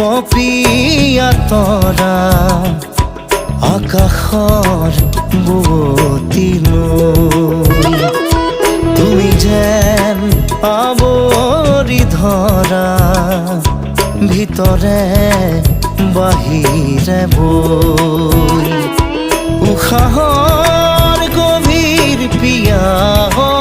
পপিয়া তৰা আকাশৰ বুৱতী নৈ তুমি যেন আৱৰি ধৰা ভিতৰে বাহিৰে বৈ উশাহৰ গভীৰ পিয়াহ